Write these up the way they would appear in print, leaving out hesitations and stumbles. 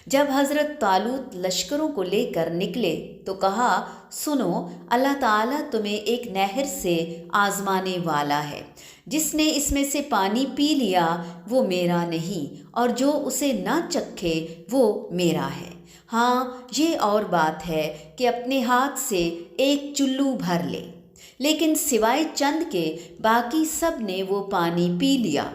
جب حضرت طالوت لشکروں کو لے کر نکلے تو کہا، سنو، اللہ تعالیٰ تمہیں ایک نہر سے آزمانے والا ہے۔ جس نے اس میں سے پانی پی لیا وہ میرا نہیں، اور جو اسے نہ چکھے وہ میرا ہے۔ ہاں، یہ اور بات ہے کہ اپنے ہاتھ سے ایک چلو بھر لے، لیکن سوائے چند کے باقی سب نے وہ پانی پی لیا۔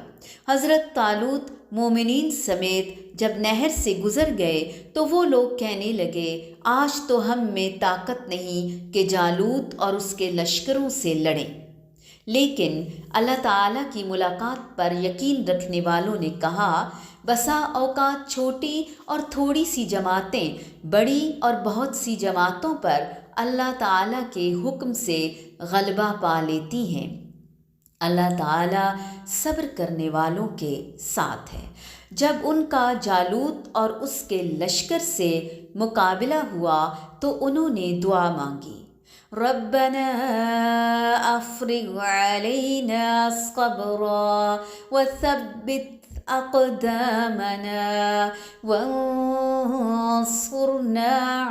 حضرت طالوت مومنین سمیت جب نہر سے گزر گئے تو وہ لوگ کہنے لگے، آج تو ہم میں طاقت نہیں کہ جالوت اور اس کے لشکروں سے لڑیں۔ لیکن اللہ تعالیٰ کی ملاقات پر یقین رکھنے والوں نے کہا، بسا اوقات چھوٹی اور تھوڑی سی جماعتیں بڑی اور بہت سی جماعتوں پر اللہ تعالیٰ کے حکم سے غلبہ پا لیتی ہیں۔ اللہ تعالیٰ صبر کرنے والوں کے ساتھ ہے۔ جب ان کا جالوت اور اس کے لشکر سے مقابلہ ہوا تو انہوں نے دعا مانگی، ربنا افرغ علینا صبرا وثبت اقدامنا وانصرنا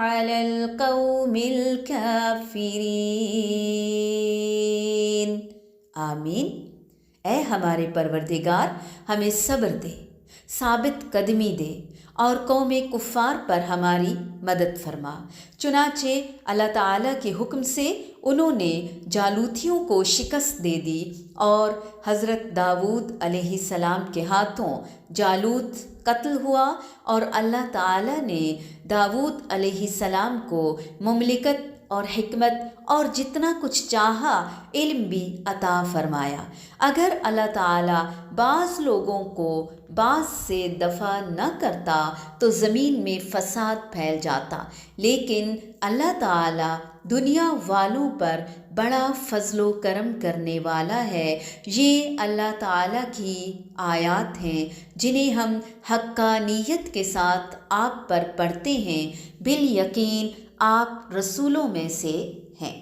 علی القوم الکافرین۔ آمین۔ اے ہمارے پروردگار، ہمیں صبر دے، ثابت قدمی دے اور قوم کفار پر ہماری مدد فرما۔ چنانچہ اللہ تعالیٰ کے حکم سے انہوں نے جالوتیوں کو شکست دے دی اور حضرت داؤد علیہ السلام کے ہاتھوں جالوت قتل ہوا، اور اللہ تعالیٰ نے داؤد علیہ السلام کو مملکت اور حکمت اور جتنا کچھ چاہا علم بھی عطا فرمایا۔ اگر اللہ تعالیٰ بعض لوگوں کو بعض سے دفع نہ کرتا تو زمین میں فساد پھیل جاتا، لیکن اللہ تعالیٰ دنیا والوں پر بڑا فضل و کرم کرنے والا ہے۔ یہ اللہ تعالیٰ کی آیات ہیں جنہیں ہم حقانیت کے ساتھ آپ پر پڑھتے ہیں۔ بالیقین آپ رسولوں میں سے ہیں۔